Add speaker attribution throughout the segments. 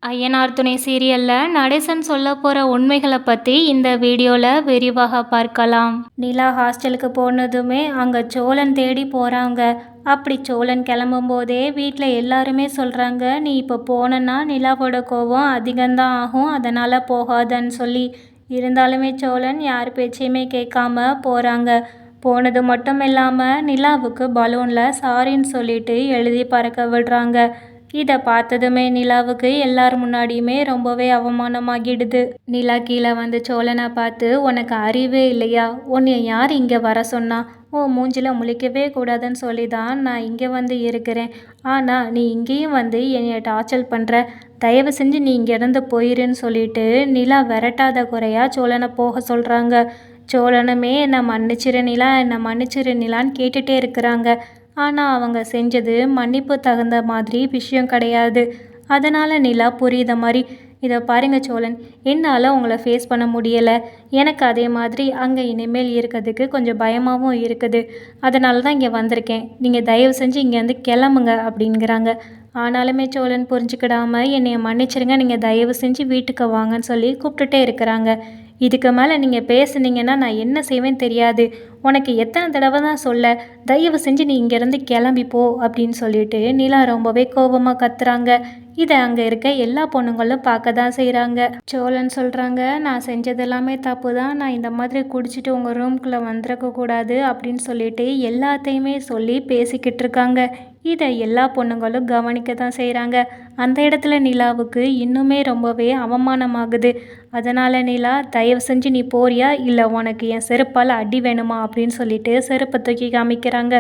Speaker 1: ஐயனார் துணை சீரியல்ல நடேசன் சொல்ல போற உண்மைகளை பத்தி இந்த வீடியோல விரிவாக பார்க்கலாம். நிலா ஹாஸ்டலுக்கு போனதுமே அங்க சோழன் தேடி போறாங்க. அப்படி சோழன் கிளம்பும் போதே வீட்டில் எல்லாருமே சொல்றாங்க, நீ இப்போ போனன்னா நிலாவோட கோவம் அதிகம்தான் ஆகும், அதனால போகாதன்னு சொல்லி. இருந்தாலுமே சோழன் யார் பேச்சையுமே கேட்காம போறாங்க. போனது மட்டும் இல்லாம நிலாவுக்கு பலூன்ல சாரின்னு சொல்லிட்டு எழுதி பறக்க விடுறாங்க. இதை பார்த்ததுமே நிலாவுக்கு எல்லார் முன்னாடியுமே ரொம்பவே அவமானமாகிடுது. நிலா கீழே வந்து சோழனை பார்த்து, உனக்கு அறிவே இல்லையா, உன்னை யார் இங்கே வர சொன்னா, உன் மூஞ்சில முழிக்கவே கூடாதுன்னு சொல்லி தான் நான் இங்கே வந்து இருக்கிறேன். ஆனால் நீ இங்கேயும் வந்து என்னை டார்ச்சர் பண்ணுற, தயவு செஞ்சு நீ இங்கேருந்து போயிருன்னு சொல்லிட்டு நிலா விரட்டாத குறையா சோழனை போக சொல்கிறாங்க. சோழனுமே என்னை மன்னிச்சிரு நிலா, என்னை மன்னிச்சிரு நிலான்னு கேட்டுகிட்டே இருக்கிறாங்க. ஆனால் அவங்க செஞ்சது மன்னிப்பு தகுந்த மாதிரி விஷயம் கிடையாது. அதனால் நிலா புரியுத மாதிரி, இதை பாருங்க சோழன், என்னால் உங்களை ஃபேஸ் பண்ண முடியலை. எனக்கு அதே மாதிரி அங்கே இனிமேல் இருக்கிறதுக்கு கொஞ்சம் பயமாகவும் இருக்குது. அதனால தான் இங்கே வந்திருக்கேன். நீங்கள் தயவு செஞ்சு இங்கேருந்து கிளம்புங்க அப்படிங்கிறாங்க. ஆனாலுமே சோழன் புரிஞ்சுக்கிடாமல், என்னை மன்னிச்சிருங்க, நீங்கள் தயவு செஞ்சு வீட்டுக்கு வாங்கன்னு சொல்லி கூப்பிட்டுட்டே இருக்கிறாங்க. இதுக்கு மேலே நீங்கள் பேசுனீங்கன்னா நான் என்ன செய்வேன்னு தெரியாது. உனக்கு எத்தனை தடவை தான் சொல்ல, தயவு செஞ்சு நீ இங்கேருந்து கிளம்பி போ அப்படின்னு சொல்லிட்டு நிலா ரொம்பவே கோபமாக கத்துறாங்க. இதை அங்கே இருக்க எல்லா பொண்ணுங்களும் பார்க்க தான் செய்கிறாங்க. சோழன் சொல்கிறாங்க, நான் செஞ்சது எல்லாமே தப்பு தான், நான் இந்த மாதிரி குடிச்சிட்டு உங்கள் ரூம்குள்ளே வந்துடக்கூடாது அப்படின்னு சொல்லிட்டு எல்லாத்தையுமே சொல்லி பேசிக்கிட்டு இருக்காங்க. இதை எல்லா பொண்ணுங்களும் கவனிக்க தான் செய்கிறாங்க. அந்த இடத்துல நிலாவுக்கு இன்னுமே ரொம்பவே அவமானமாகுது. அதனால் நிலா, தயவு செஞ்சு நீ போறியா, இல்லை உனக்கு என் செருப்பால் அடி வேணுமா அப்படின்னு சொல்லிட்டு செருப்பை தூக்கி காமிக்கிறாங்க.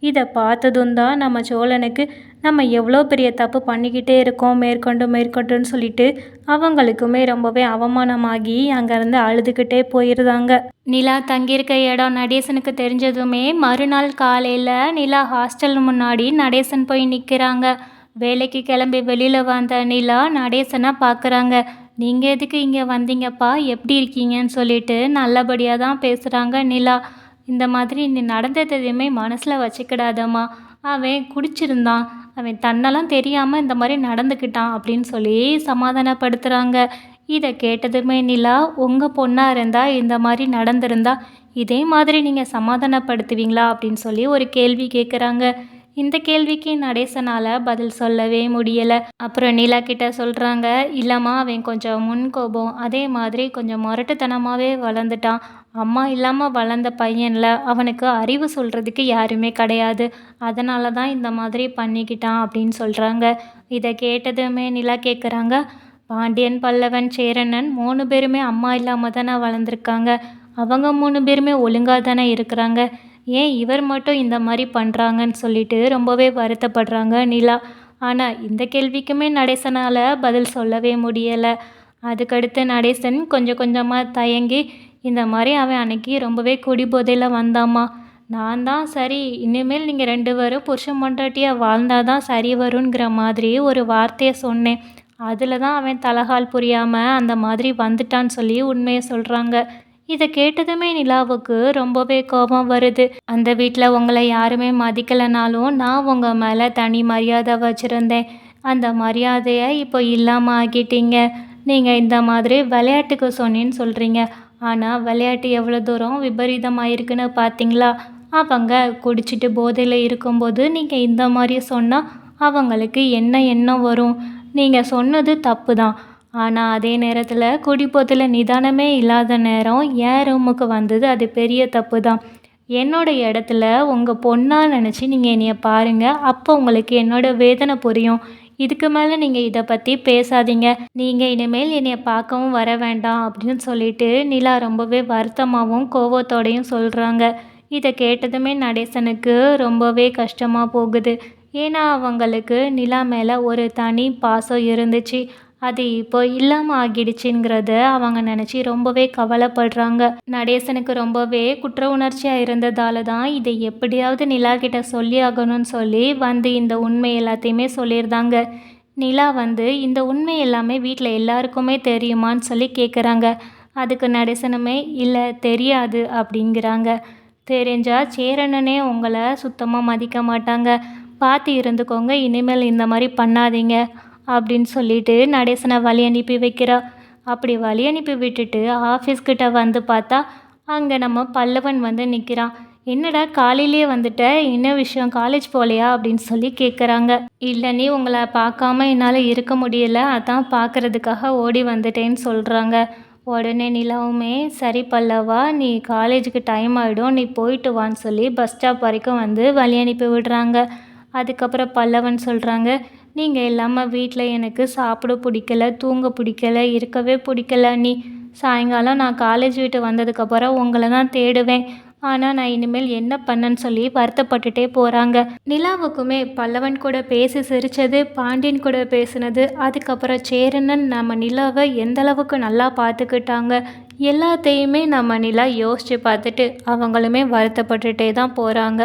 Speaker 1: இதை பார்த்ததும் தான் நம்ம சோழனுக்கு, நம்ம எவ்வளோ பெரிய தப்பு பண்ணிக்கிட்டே இருக்கோம் மேற்கொண்டுன்னு சொல்லிட்டு அவங்களுக்குமே ரொம்பவே அவமானமாகி அங்கேருந்து அழுதுகிட்டே போயிருந்தாங்க. நிலா தங்கியிருக்க இடம் நடேசனுக்கு தெரிஞ்சதுமே மறுநாள் காலையில் நிலா ஹாஸ்டல் முன்னாடி நடேசன் போய் நிற்கிறாங்க. வேலைக்கு கிளம்பி வெளியில் வந்த நிலா நடேசனை பார்க்குறாங்க. நீங்கள் எதுக்கு இங்கே வந்தீங்கப்பா, எப்படி இருக்கீங்கன்னு சொல்லிட்டு நல்லபடியாக தான் பேசுகிறாங்க நிலா. இந்த மாதிரி நீ நடந்தது எதுவுமே மனசில் வச்சுக்கிடாதம்மா, அவன் குடிச்சிருந்தான், அவன் தன்னெல்லாம் தெரியாமல் இந்த மாதிரி நடந்துக்கிட்டான் அப்படின்னு சொல்லி சமாதானப்படுத்துகிறாங்க. இதை கேட்டதுமே நிலா, உங்கள் பொண்ணாக இருந்தால் இந்த மாதிரி நடந்திருந்தா இதே மாதிரி நீங்கள் சமாதானப்படுத்துவீங்களா அப்படின்னு சொல்லி ஒரு கேள்வி கேட்குறாங்க. இந்த கேள்விக்கு நடேசனால் பதில் சொல்லவே முடியலை. அப்புறம் நிலா கிட்ட சொல்கிறாங்க, இல்லைம்மா அவன் கொஞ்சம் முன்கோபம், அதே மாதிரி கொஞ்சம் முரட்டுத்தனமாகவே வளர்ந்துட்டான். அம்மா இல்லாமல் வளர்ந்த பையனில் அவனுக்கு அறிவு சொல்கிறதுக்கு யாருமே கிடையாது, அதனால தான் இந்த மாதிரி பண்ணிக்கிட்டான் அப்படின்னு சொல்கிறாங்க. இதை கேட்டதுமே நிலா கேட்குறாங்க, பாண்டியன், பல்லவன், சேரனன் 3 பேருமே அம்மா இல்லாமல் தானே வளர்ந்துருக்காங்க, அவங்க 3 பேருமே ஒழுங்காக தானே இருக்கிறாங்க, ஏன் இவர் மட்டும் இந்த மாதிரி பண்ணுறாங்கன்னு சொல்லிட்டு ரொம்பவே வருத்தப்படுறாங்க நிலா. ஆனால் இந்த கேள்விக்குமே நடேசனால் பதில் சொல்லவே முடியலை. அதுக்கடுத்து நடேசன் கொஞ்சம் கொஞ்சமாக தயங்கி, இந்த மாதிரி அவன் அன்னைக்கு ரொம்பவே குடிபோதையில் வந்தாம்மா, நான் தான் சரி இனிமேல் நீங்கள் 2 பேரும் புருஷன் பொண்டாட்டியாக வாழ்ந்தால் தான் சரி வருங்கிற மாதிரி ஒரு வார்த்தையை சொன்னேன், அதில் தான் அவன் தலகால் புரியாமல் அந்த மாதிரி வந்துட்டான்னு சொல்லி உண்மையை சொல்கிறாங்க. இதை கேட்டதுமே நிலாவுக்கு ரொம்பவே கோபம் வருது. அந்த வீட்டில் உங்களை யாருமே மதிக்கலைனாலும் நான் உங்கள் மேலே தனி மரியாதை வச்சுருந்தேன், அந்த மரியாதையை இப்போ இல்லாமல் ஆக்கிட்டீங்க. நீங்கள் இந்த மாதிரி விளையாட்டுக்கு சொன்னேன்னு சொல்கிறீங்க, ஆனால் விளையாட்டு எவ்வளோ தூரம் விபரீதமாயிருக்குன்னு பார்த்தீங்களா? அவங்க குடிச்சிட்டு போதையில் இருக்கும்போது நீங்கள் இந்த மாதிரி சொன்னால் அவங்களுக்கு என்ன எண்ணம் வரும்? நீங்கள் சொன்னது தப்பு தான், ஆனால் அதே நேரத்தில் குடிபோதையில் நிதானமே இல்லாத நேரம் என் ரூமுக்கு வந்தது அது பெரிய தப்பு தான். என்னோட இடத்துல உங்கள் பொண்ணாக நினச்சி நீங்கள் என்னைய பாருங்கள், அப்போ உங்களுக்கு என்னோட வேதனை புரியும். இதுக்கு மேலே நீங்கள் இதை பற்றி பேசாதீங்க, நீங்கள் இனிமேல் என்னைய பார்க்கவும் வர வேண்டாம் அப்படின்னு சொல்லிட்டு நிலா ரொம்பவே வருத்தமாகவும் கோபத்தோடையும் சொல்கிறாங்க. இதை கேட்டதுமே நடேசனுக்கு ரொம்பவே கஷ்டமாக போகுது. ஏன்னா அவங்களுக்கு நிலா மேலே ஒரு தனி பாசம் இருந்துச்சு, அது இப்போ இல்லாமல் ஆகிடுச்சுங்கிறத அவங்க நினச்சி ரொம்பவே கவலைப்படுறாங்க. நடேசனுக்கு ரொம்பவே குற்ற உணர்ச்சியாக இருந்ததால தான் இதை எப்படியாவது நிலா கிட்ட சொல்லி ஆகணும்னு சொல்லி வந்து இந்த உண்மை எல்லாத்தையுமே சொல்லியிருந்தாங்க. நிலா வந்து இந்த உண்மை எல்லாமே வீட்டில் எல்லாருக்குமே தெரியுமான்னு சொல்லி கேட்குறாங்க. அதுக்கு நடேசனுமே இல்லை தெரியாது அப்படிங்கிறாங்க. தெரிஞ்சால் சேரனனே உங்களை சுத்தமாக மதிக்க மாட்டாங்க, பார்த்து இருந்துக்கோங்க, இனிமேல் இந்த மாதிரி பண்ணாதீங்க அப்படின்னு சொல்லிட்டு நடேசனை வழி அனுப்பி வைக்கிறா. அப்படி வழி அனுப்பி விட்டுட்டு ஆஃபீஸ்கிட்ட வந்து பார்த்தா அங்கே நம்ம பல்லவன் வந்து நிற்கிறான். என்னடா காலையிலேயே வந்துட்ட, என்ன விஷயம், காலேஜ் போகலையா அப்படின்னு சொல்லி கேட்குறாங்க. இல்லை, நீ உங்களை பார்க்காம என்னால் இருக்க முடியல, அதான் பார்க்குறதுக்காக ஓடி வந்துட்டேன்னு சொல்கிறாங்க. உடனே நிலாவுமே, சரி பல்லவா, நீ காலேஜுக்கு டைம் ஆகிடும், நீ போயிட்டு வான்னு சொல்லி பஸ் ஸ்டாப் வரைக்கும் வந்து வழி அனுப்பி விடுறாங்க. அதுக்கப்புறம் பல்லவன் சொல்கிறாங்க, நீங்கள் இல்லாமல் வீட்டில் எனக்கு சாப்பிட பிடிக்கல, தூங்க பிடிக்கல, இருக்கவே பிடிக்கல. நீ சாயங்காலம் நான் காலேஜ் விட்டு வந்ததுக்கப்புறம் உங்களை தான் தேடுவேன். ஆனால் நான் இனிமேல் என்ன பண்ணேன்னு சொல்லி வருத்தப்பட்டுட்டே போகிறாங்க. நிலாவுக்குமே பல்லவன் கூட பேசி சிரித்தது, பாண்டியன் கூட பேசினது, அதுக்கப்புறம் சேரனன் நம்ம நிலாவை எந்தளவுக்கு நல்லா பார்த்துக்கிட்டாங்க, எல்லாத்தையுமே நம்ம நிலா யோசித்து பார்த்துட்டு அவங்களுமே வருத்தப்பட்டுட்டே தான் போகிறாங்க.